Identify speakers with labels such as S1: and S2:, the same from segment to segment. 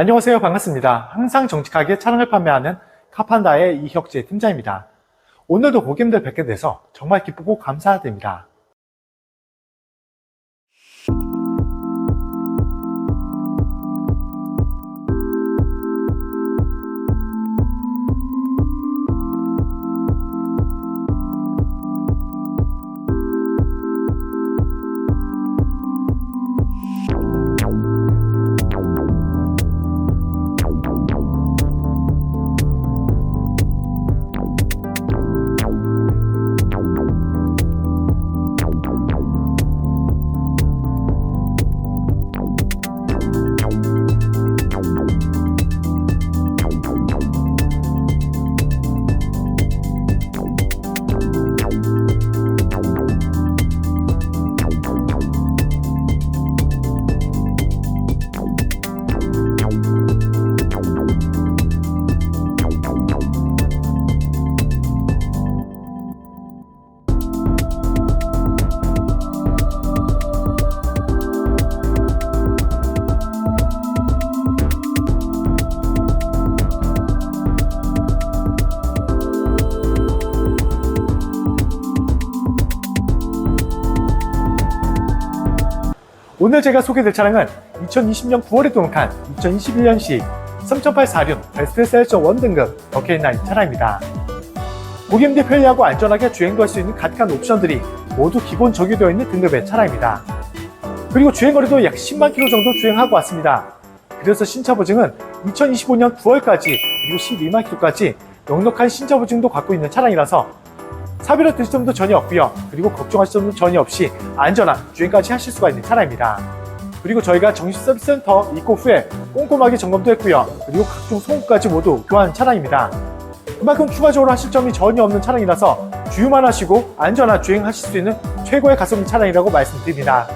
S1: 안녕하세요. 반갑습니다. 항상 정직하게 차량을 판매하는 카판다의 이혁재 팀장입니다. 오늘도 고객님들 뵙게 돼서 정말 기쁘고 감사드립니다. 오늘 제가 소개해드릴 차량은 2020년 9월에 등록한 2021년식 3008 베스트 셀렉션 1등급 더케인9 차량입니다. 고객님들 편리하고 안전하게 주행도 할 수 있는 가득한 옵션들이 모두 기본 적용되어 있는 등급의 차량입니다. 그리고 주행거리도 약 10만 km 정도 주행하고 왔습니다. 그래서 신차 보증은 2025년 9월까지 그리고 12만 km까지 넉넉한 신차 보증도 갖고 있는 차량이라서 사비로 드실 점도 전혀 없고요. 그리고 걱정하실 점도 전혀 없이 안전한 주행까지 하실 수가 있는 차량입니다. 그리고 저희가 정식 서비스 센터 입고 후에 꼼꼼하게 점검도 했고요. 그리고 각종 소음까지 모두 교환한 차량입니다. 그만큼 추가적으로 하실 점이 전혀 없는 차량이라서 주유만 하시고 안전한 주행하실 수 있는 최고의 가성비 차량이라고 말씀드립니다.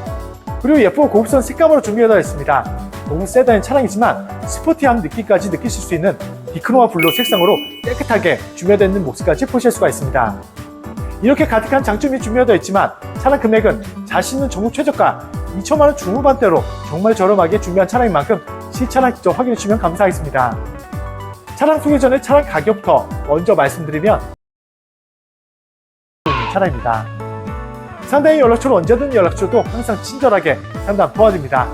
S1: 그리고 예쁘고 고급스러운 색감으로 준비되어 있습니다. 고급 세단의 차량이지만 스포티한 느낌까지 느끼실 수 있는 디크노와 블루 색상으로 깨끗하게 준비되어 있는 모습까지 보실 수가 있습니다. 이렇게 가득한 장점이 준비되어 있지만 차량 금액은 자신은 전국 최저가 2천만원 중후반대로 정말 저렴하게 준비한 차량인 만큼 실차량 직접 확인해 주시면 감사하겠습니다. 차량 소개 전에 차량 가격부터 먼저 말씀드리면 차량입니다. 상당히 연락처로 언제든 연락 주셔도 항상 친절하게 상담 도와드립니다.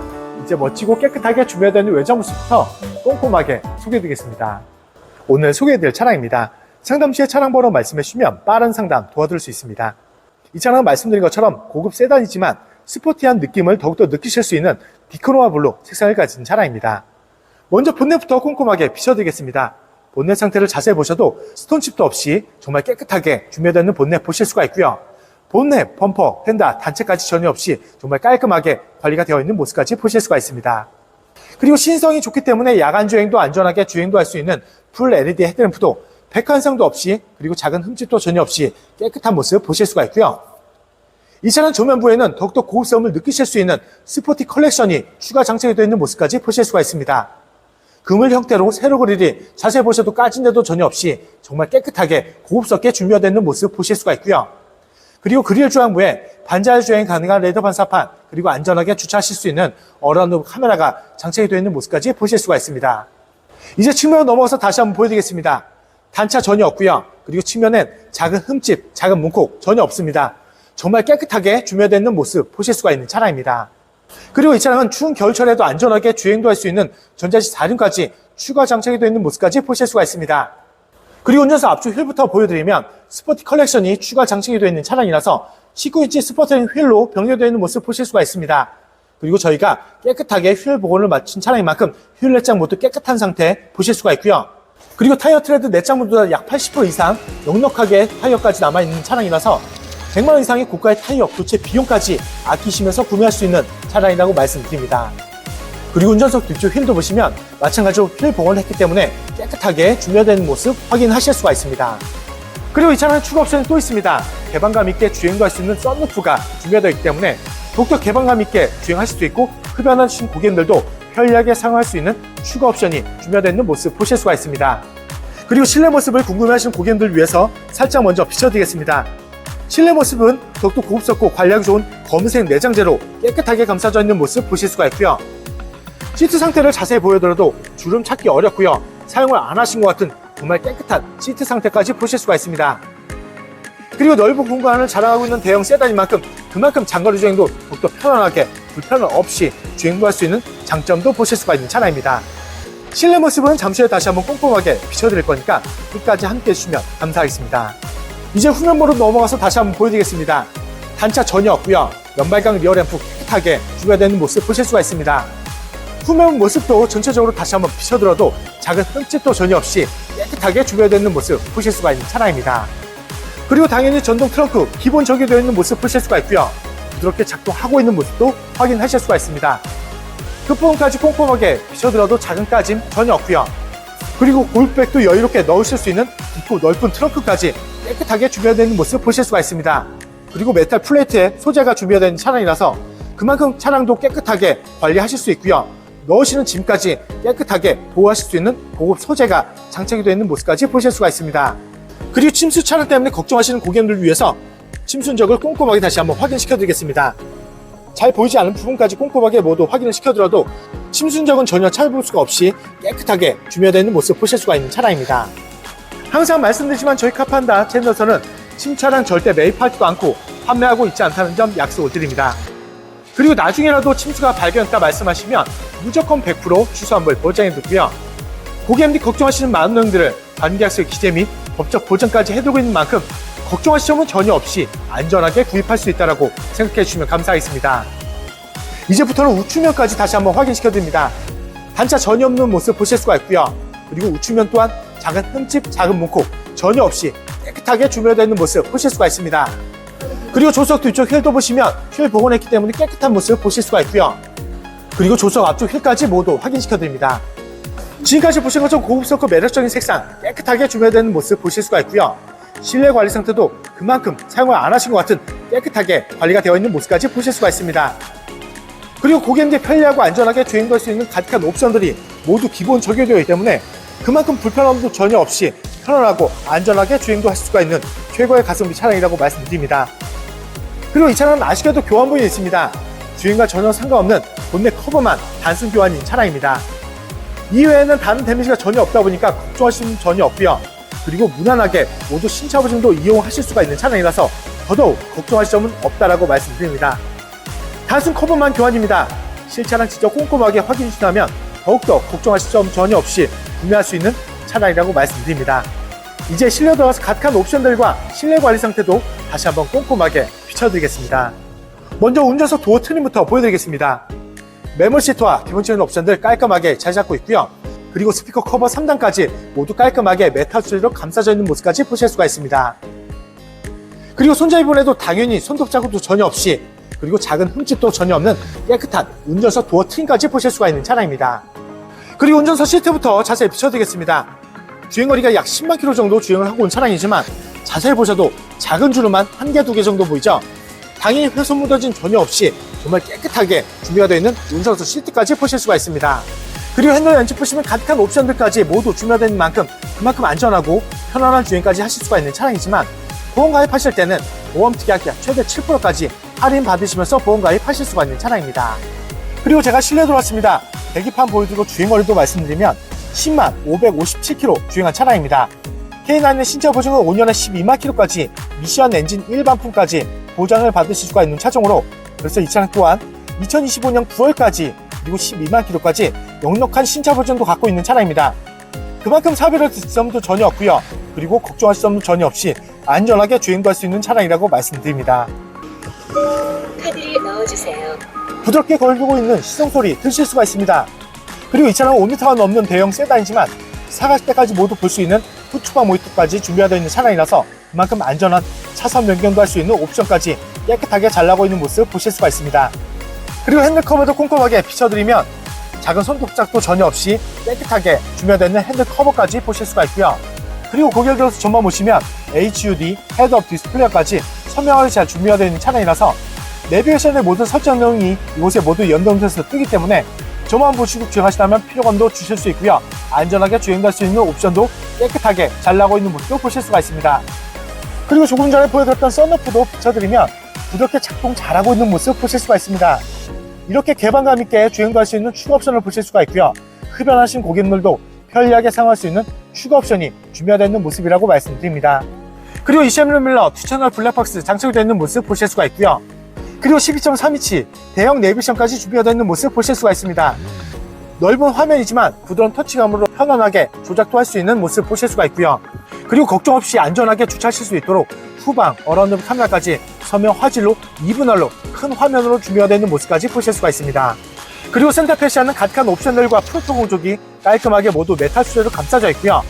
S1: 이제 멋지고 깨끗하게 준비되어 있는 외장 모습부터 꼼꼼하게 소개해드리겠습니다. 오늘 소개해드릴 차량입니다. 상담 시에 차량 번호 말씀해 주시면 빠른 상담 도와드릴 수 있습니다. 이 차량은 말씀드린 것처럼 고급 세단이지만 스포티한 느낌을 더욱더 느끼실 수 있는 디크노와 블루 색상을 가진 차량입니다. 먼저 본넷부터 꼼꼼하게 비춰드리겠습니다. 본넷 상태를 자세히 보셔도 스톤칩도 없이 정말 깨끗하게 준비되어 있는 본넷 보실 수가 있고요. 본넷, 범퍼, 펜다, 단체까지 전혀 없이 정말 깔끔하게 관리가 되어 있는 모습까지 보실 수가 있습니다. 그리고 신성이 좋기 때문에 야간 주행도 안전하게 주행도 할 수 있는 풀 LED 헤드램프도 백환상도 없이 그리고 작은 흠집도 전혀 없이 깨끗한 모습 보실 수가 있고요. 이 차량 조면부에는 더욱더 고급스러움을 느끼실 수 있는 스포티 컬렉션이 추가 장착이 되어 있는 모습까지 보실 수가 있습니다. 그물 형태로 세로 그릴이 자세히 보셔도 까진 데도 전혀 없이 정말 깨끗하게 고급스럽게 준비되어 있는 모습 보실 수가 있고요. 그리고 그릴 조항부에 반자율 주행 가능한 레더 반사판 그리고 안전하게 주차하실 수 있는 어라운드 카메라가 장착이 되어 있는 모습까지 보실 수가 있습니다. 이제 측면으로 넘어가서 다시 한번 보여드리겠습니다. 단차 전혀 없고요. 그리고 측면엔 작은 흠집, 작은 문콕 전혀 없습니다. 정말 깨끗하게 준비되어 있는 모습 보실 수가 있는 차량입니다. 그리고 이 차량은 추운 겨울철에도 안전하게 주행도 할 수 있는 전자식 4륜까지 추가 장착이 되어 있는 모습까지 보실 수가 있습니다. 그리고 운전석 앞쪽 휠부터 보여드리면 스포티 컬렉션이 추가 장착이 되어 있는 차량이라서 19인치 스포트링 휠로 병렬되어 있는 모습 보실 수가 있습니다. 그리고 저희가 깨끗하게 휠 복원을 마친 차량인 만큼 휠 내장 모두 깨끗한 상태 보실 수가 있고요. 그리고 타이어 트레드 내장 모두 다 약 80% 이상 넉넉하게 타이어까지 남아있는 차량이라서 100만원 이상의 고가의 타이어 교체 비용까지 아끼시면서 구매할 수 있는 차량이라고 말씀드립니다. 그리고 운전석 뒤쪽 휠도 보시면 마찬가지로 휠 복원을 했기 때문에 깨끗하게 준비되어 있는 모습 확인하실 수가 있습니다. 그리고 이 차량은 추가 옵션이 또 있습니다. 개방감 있게 주행도 할 수 있는 썬루프가 준비되어 있기 때문에 더욱더 개방감 있게 주행하실 수 있고 흡연하신 고객님들도 편리하게 사용할 수 있는 추가 옵션이 준비되어 있는 모습 보실 수가 있습니다. 그리고 실내 모습을 궁금해하시는 고객님들 위해서 살짝 먼저 비춰드리겠습니다. 실내 모습은 더욱더 고급스럽고 관리하기 좋은 검은색 내장재로 깨끗하게 감싸져 있는 모습 보실 수가 있고요. 시트 상태를 자세히 보여드려도 주름 찾기 어렵고요. 사용을 안 하신 것 같은 정말 깨끗한 시트 상태까지 보실 수가 있습니다. 그리고 넓은 공간을 자랑하고 있는 대형 세단인 만큼 그만큼 장거리 주행도 더욱더 편안하게 불편 없이 주행도 할 수 있는 장점도 보실 수가 있는 차량입니다. 실내 모습은 잠시 후에 다시 한번 꼼꼼하게 비춰드릴 거니까 끝까지 함께 해주시면 감사하겠습니다. 이제 후면부로 넘어가서 다시 한번 보여드리겠습니다. 단차 전혀 없고요. 연발강 리어램프 깨끗하게 주변되어 있는 모습 보실 수가 있습니다. 후면 모습도 전체적으로 다시 한번 비춰들어도 작은 흠집도 전혀 없이 깨끗하게 주변되어 있는 모습 보실 수가 있는 차량입니다. 그리고 당연히 전동 트렁크 기본 적용되어 있는 모습 보실 수가 있고요. 부드럽게 작동하고 있는 모습도 확인하실 수가 있습니다. 끝부분까지 꼼꼼하게 비춰들어도 작은 까짐 전혀 없고요. 그리고 골프백도 여유롭게 넣으실 수 있는 깊고 넓은 트렁크까지 깨끗하게 준비되어 있는 모습 보실 수가 있습니다. 그리고 메탈 플레이트에 소재가 준비되어 있는 차량이라서 그만큼 차량도 깨끗하게 관리하실 수 있고요. 넣으시는 짐까지 깨끗하게 보호하실 수 있는 고급 소재가 장착이 되어 있는 모습까지 보실 수가 있습니다. 그리고 침수 차량 때문에 걱정하시는 고객님들을 위해서 침수 흔적을 꼼꼼하게 다시 한번 확인시켜 드리겠습니다. 잘 보이지 않는 부분까지 꼼꼼하게 모두 확인을 시켜드려도 침수 흔적은 전혀 찾아볼 수가 없이 깨끗하게 준비되어 있는 모습 보실 수가 있는 차량입니다. 항상 말씀드리지만 저희 카판다 채널에서는 신차량 절대 매입하지도 않고 판매하고 있지 않다는 점 약속을 드립니다. 그리고 나중에라도 침수가 발견했다 말씀하시면 무조건 100% 취소환불 보장해두고요. 고객님들이 걱정하시는 많은 내용들을 관계약서의 기재 및 법적 보장까지 해두고 있는 만큼 걱정하실 점은 전혀 없이 안전하게 구입할 수 있다고 생각해 주시면 감사하겠습니다. 이제부터는 우측면까지 다시 한번 확인시켜 드립니다. 단차 전혀 없는 모습 보실 수가 있고요. 그리고 우측면 또한 작은 흠집, 작은 문콕 전혀 없이 깨끗하게 준비되어 있는 모습 보실 수가 있습니다. 그리고 조수석 뒤쪽 휠도 보시면 휠 복원했기 때문에 깨끗한 모습 보실 수가 있고요. 그리고 조수석 앞쪽 휠까지 모두 확인시켜 드립니다. 지금까지 보신 것처럼 고급스럽고 매력적인 색상 깨끗하게 준비되는 모습 보실 수가 있고요. 실내 관리 상태도 그만큼 사용을 안 하신 것 같은 깨끗하게 관리가 되어 있는 모습까지 보실 수가 있습니다. 그리고 고객님들이 편리하고 안전하게 주행도 할 수 있는 가득한 옵션들이 모두 기본 적용되어 있기 때문에 그만큼 불편함도 전혀 없이 편안하고 안전하게 주행도 할 수가 있는 최고의 가성비 차량이라고 말씀드립니다. 그리고 이 차량은 아쉽게도 교환부에 있습니다. 주행과 전혀 상관없는 본넷 커버만 단순 교환인 차량입니다. 이외에는 다른 데미지가 전혀 없다 보니까 걱정하실 점 전혀 없고요. 그리고 무난하게 모두 신차 보증도 이용하실 수가 있는 차량이라서 더더욱 걱정하실 점은 없다라고 말씀드립니다. 단순 커버만 교환입니다. 실차량 직접 꼼꼼하게 확인해 주신다면 더욱더 걱정하실 점 전혀 없이 구매할 수 있는 차량이라고 말씀드립니다. 이제 실내 들어가서 가득한 옵션들과 실내 관리 상태도 다시 한번 꼼꼼하게 비춰드리겠습니다. 먼저 운전석 도어 트림부터 보여드리겠습니다. 매몰 시트와 기본적인 옵션들 깔끔하게 잘 잡고 있고요. 그리고 스피커 커버 3단까지 모두 깔끔하게 메탈 소재로 감싸져 있는 모습까지 보실 수가 있습니다. 그리고 손잡이 부분에도 당연히 손톱 자국도 전혀 없이 그리고 작은 흠집도 전혀 없는 깨끗한 운전석 도어 트림까지 보실 수가 있는 차량입니다. 그리고 운전석 시트부터 자세히 비춰드리겠습니다. 주행거리가 약 10만 km 정도 주행을 하고 온 차량이지만 자세히 보셔도 작은 주름만 1개, 2개 정도 보이죠? 당연히 훼손 묻어진 전혀 없이 정말 깨끗하게 준비가 되어 있는 운전석 시트까지 보실 수가 있습니다. 그리고 핸들 렌치 보시면 가득한 옵션들까지 모두 준비가 되는 만큼 그만큼 안전하고 편안한 주행까지 하실 수가 있는 차량이지만 보험 가입하실 때는 보험 특약약 최대 7%까지 할인 받으시면서 보험 가입하실 수가 있는 차량입니다. 그리고 제가 실내 들어왔습니다. 계기판 보여드리고 주행거리도 말씀드리면 10만 557km 주행한 차량입니다. K9의 신차 보증은 5년에 12만 km까지 미션 엔진 일반품까지 보장을 받으실 수가 있는 차종으로 그래서 이 차량 또한 2025년 9월까지 그리고 12만 km까지 넉넉한 신차 보증도 갖고 있는 차량입니다. 그만큼 사별할 점도 전혀 없고요. 그리고 걱정하실 점도 전혀 없이 안전하게 주행도 할 수 있는 차량이라고 말씀드립니다.
S2: 카드를 넣어주세요.
S1: 부드럽게 걸리고 있는 시동 소리 들으실 수가 있습니다. 그리고 이 차량은 5m가 넘는 대형 세단이지만 사갈 때까지 모두 볼 수 있는 후추방 모니터까지 준비가 되어 있는 차량이라서 그만큼 안전한 차선 변경도 할 수 있는 옵션까지 깨끗하게 잘 나고 있는 모습 보실 수가 있습니다. 그리고 핸들 커버도 꼼꼼하게 비춰드리면 작은 손톱작도 전혀 없이 깨끗하게 준비가 되어 있는 핸들 커버까지 보실 수가 있고요. 그리고 고개를 들어서 전만 보시면 HUD, 헤드업 디스플레이까지 선명하게 잘 준비가 되어 있는 차량이라서 내비게이션의 모든 설정 내용이 이곳에 모두 연동돼서 뜨기 때문에 저만 보시고 주행하시다면 피로감도 주실 수 있고요. 안전하게 주행할 수 있는 옵션도 깨끗하게 잘 나고 있는 모습도 보실 수가 있습니다. 그리고 조금 전에 보여드렸던 썬루프도 비춰드리면 부드럽게 작동 잘하고 있는 모습 보실 수가 있습니다. 이렇게 개방감 있게 주행도 할 수 있는 추가 옵션을 보실 수가 있고요. 흡연하신 고객님들도 편리하게 사용할 수 있는 추가 옵션이 준비되어 있는 모습이라고 말씀드립니다. 그리고 이 시엠 룸밀러 2채널 블랙박스 장착이 되어 있는 모습 보실 수가 있고요. 그리고 12.3인치 대형 내비션까지 준비가 되어 있는 모습 보실 수가 있습니다. 넓은 화면이지만 부드러운 터치감으로 편안하게 조작도 할 수 있는 모습 보실 수가 있고요. 그리고 걱정 없이 안전하게 주차하실 수 있도록 후방 어라운드 카메라까지 서명 화질로 2분할로 큰 화면으로 준비가 되어 있는 모습까지 보실 수가 있습니다. 그리고 센터페 시하는 가득한 옵션들과 프로토 공조기 깔끔하게 모두 메탈 수제로 감싸져 있고요.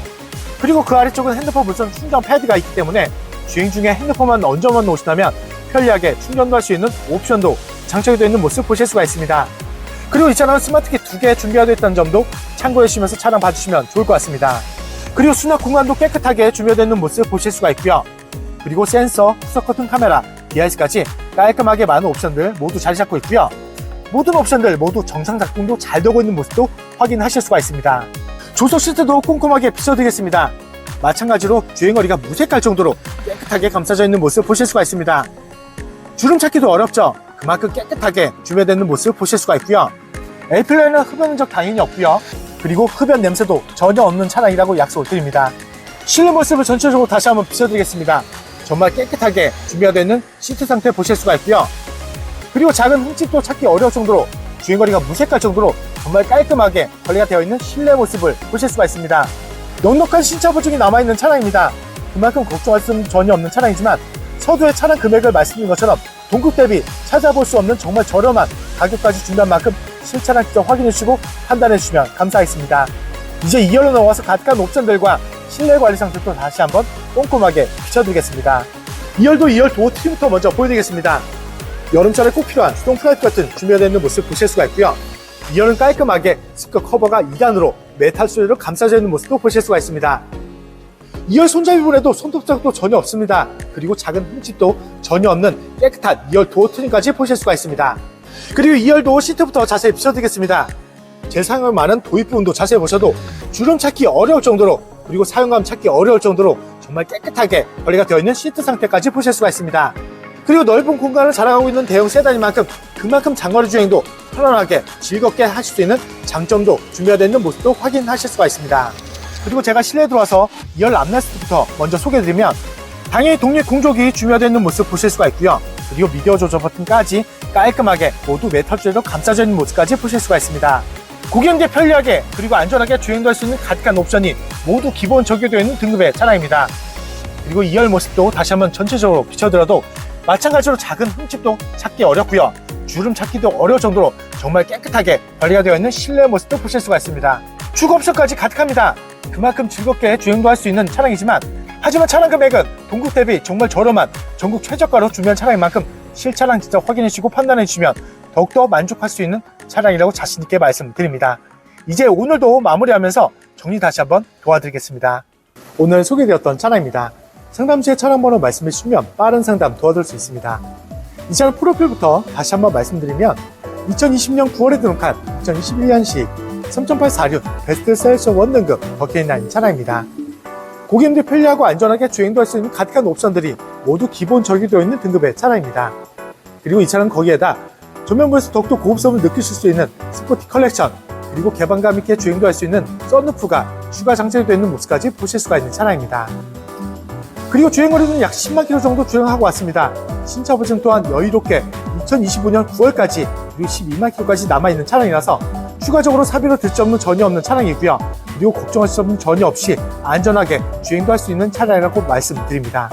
S1: 그리고 그 아래쪽은 핸드폰 무선 충전 패드가 있기 때문에 주행 중에 핸드폰만 얹어만 놓으신다면 편리하게 충전도 할 수 있는 옵션도 장착이 되어 있는 모습 보실 수가 있습니다. 그리고 이 차량은 스마트키 2개 준비가 되어 있다는 점도 참고해 주시면서 차량 봐주시면 좋을 것 같습니다. 그리고 수납 공간도 깨끗하게 준비되어 있는 모습 보실 수가 있고요. 그리고 센서, 후석 커튼 카메라, DRS까지 깔끔하게 많은 옵션들 모두 자리 잡고 있고요. 모든 옵션들 모두 정상 작동도 잘 되고 있는 모습도 확인하실 수가 있습니다. 조석 시트도 꼼꼼하게 비춰드리겠습니다. 마찬가지로 주행거리가 무색할 정도로 깨끗하게 감싸져 있는 모습 보실 수가 있습니다. 주름 찾기도 어렵죠? 그만큼 깨끗하게 준비되어 있는 모습 보실 수가 있고요. A필러에는 흡연 흔적 당연히 없고요. 그리고 흡연 냄새도 전혀 없는 차량이라고 약속을 드립니다. 실내 모습을 전체적으로 다시 한번 비춰드리겠습니다. 정말 깨끗하게 준비가 되어 있는 시트 상태 보실 수가 있고요. 그리고 작은 흠집도 찾기 어려울 정도로 주행거리가 무색할 정도로 정말 깔끔하게 관리가 되어 있는 실내 모습을 보실 수가 있습니다. 넉넉한 신차 보증이 남아있는 차량입니다. 그만큼 걱정할 수는 전혀 없는 차량이지만 서두에 차량 금액을 말씀드린 것처럼 동급 대비 찾아볼 수 없는 정말 저렴한 가격까지 준비한 만큼 실차량 직접 확인해 주시고 판단해 주시면 감사하겠습니다. 이제 2열로 넘어가서 가득한 옵션들과 실내 관리 상태도 다시 한번 꼼꼼하게 비춰드리겠습니다. 2열도 2열 도어 트림부터 먼저 보여드리겠습니다. 여름철에 꼭 필요한 수동 플라이트 버튼 준비되어 있는 모습 보실 수가 있고요. 2열은 깔끔하게 스피커 커버가 2단으로 메탈 소리로 감싸져 있는 모습도 보실 수가 있습니다. 2열 손잡이 부분에도 손톱 자국도 전혀 없습니다. 그리고 작은 흠집도 전혀 없는 깨끗한 2열 도어 트림까지 보실 수가 있습니다. 그리고 2열도 시트부터 자세히 비춰드리겠습니다. 제 사용할 많은 도입 부분도 자세히 보셔도 주름 찾기 어려울 정도로 그리고 사용감 찾기 어려울 정도로 정말 깨끗하게 관리가 되어 있는 시트 상태까지 보실 수가 있습니다. 그리고 넓은 공간을 자랑하고 있는 대형 세단인 만큼 그만큼 장거리 주행도 편안하게 즐겁게 하실 수 있는 장점도 준비가 되어 있는 모습도 확인하실 수가 있습니다. 그리고 제가 실내에 들어와서 2열 앞레스트부터 먼저 소개해드리면 당연히 독립 공조기 준비되어 있는 모습 보실 수가 있고요. 그리고 미디어 조절 버튼까지 깔끔하게 모두 메탈 줄로 감싸져 있는 모습까지 보실 수가 있습니다. 고객님께 편리하게 그리고 안전하게 주행도 할 수 있는 가득한 옵션이 모두 기본 적용되어 있는 등급의 차량입니다. 그리고 2열 모습도 다시 한번 전체적으로 비춰드려도 마찬가지로 작은 흠집도 찾기 어렵고요. 주름 찾기도 어려울 정도로 정말 깨끗하게 관리가 되어 있는 실내 모습도 보실 수가 있습니다. 추가 옵션까지 가득합니다. 그만큼 즐겁게 주행도 할 수 있는 차량이지만 하지만 차량 금액은 동급 대비 정말 저렴한 전국 최저가로 준비한 차량인 만큼 실차량 직접 확인해 주시고 판단해 주시면 더욱더 만족할 수 있는 차량이라고 자신있게 말씀드립니다. 이제 오늘도 마무리하면서 정리 다시 한번 도와드리겠습니다. 오늘 소개되었던 차량입니다. 상담 시에 차량 번호 말씀해 주시면 빠른 상담 도와드릴 수 있습니다. 이 차량 프로필부터 다시 한번 말씀드리면 2020년 9월에 등록한 2021년식 3.846 베스트셀서 1등급 더케인9 차량입니다. 고객님들 편리하고 안전하게 주행도 할 수 있는 가득한 옵션들이 모두 기본 적용되어 있는 등급의 차량입니다. 그리고 이 차량은 거기에다 전면부에서 더욱더 고급성을 느끼실 수 있는 스포티 컬렉션 그리고 개방감 있게 주행도 할 수 있는 썬루프가 추가 장착되어 있는 모습까지 보실 수가 있는 차량입니다. 그리고 주행거리는 약 10만 km 정도 주행하고 왔습니다. 신차 보증 또한 여유롭게 2025년 9월까지 그리고 12만 km까지 남아있는 차량이라서 추가적으로 사비로 들 점은 전혀 없는 차량이고요. 그리고 걱정할 점은 전혀 없이 안전하게 주행도 할 수 있는 차량이라고 말씀드립니다.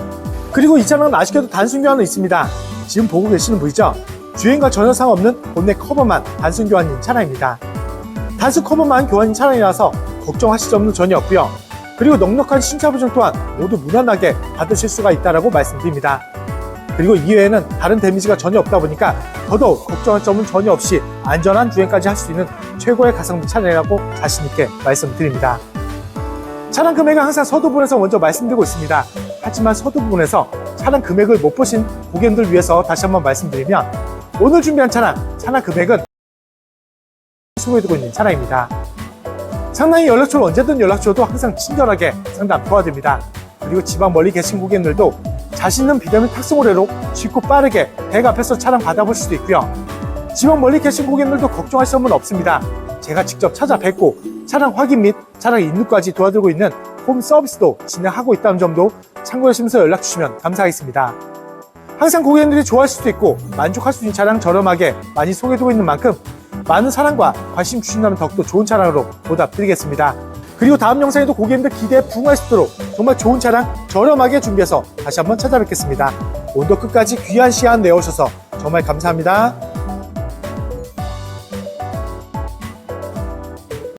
S1: 그리고 이 차량은 아쉽게도 단순 교환은 있습니다. 지금 보고 계시는 보이죠? 주행과 전혀 상관없는 본넷 커버만 단순 교환인 차량입니다. 단순 커버만 교환인 차량이라서 걱정하실 점은 전혀 없고요. 그리고 넉넉한 신차 보증 또한 모두 무난하게 받으실 수가 있다고 말씀드립니다. 그리고 이외에는 다른 데미지가 전혀 없다 보니까 더더욱 걱정할 점은 전혀 없이 안전한 주행까지 할 수 있는 최고의 가성비 차량이라고 자신있게 말씀드립니다. 차량 금액은 항상 서두 부분에서 먼저 말씀드리고 있습니다. 하지만 서두 부분에서 차량 금액을 못 보신 고객님들 위해서 다시 한번 말씀드리면 오늘 준비한 차량 금액은 소개해드리고 있는 차량입니다. 상당히 연락처로 언제든 연락 주셔도 항상 친절하게 상담 도와드립니다. 그리고 지방 멀리 계신 고객님들도 자신 있는 비대면 탁송 거래로 쉽고 빠르게 댁 앞에서 차량 받아보실 수도 있고요. 지방 멀리 계신 고객님들도 걱정할 점은 없습니다. 제가 직접 찾아뵙고 차량 확인 및 차량 입력까지 도와드리고 있는 홈 서비스도 진행하고 있다는 점도 참고하시면서 연락 주시면 감사하겠습니다. 항상 고객님들이 좋아할 수도 있고 만족할 수 있는 차량 저렴하게 많이 소개해드리고 있는 만큼 많은 사랑과 관심 주신다면 더욱더 좋은 차량으로 보답드리겠습니다. 그리고 다음 영상에도 고객님들 기대에 부응할 수 있도록 정말 좋은 차량 저렴하게 준비해서 다시 한번 찾아뵙겠습니다. 오늘도 끝까지 귀한 시간 내어주셔서 정말 감사합니다.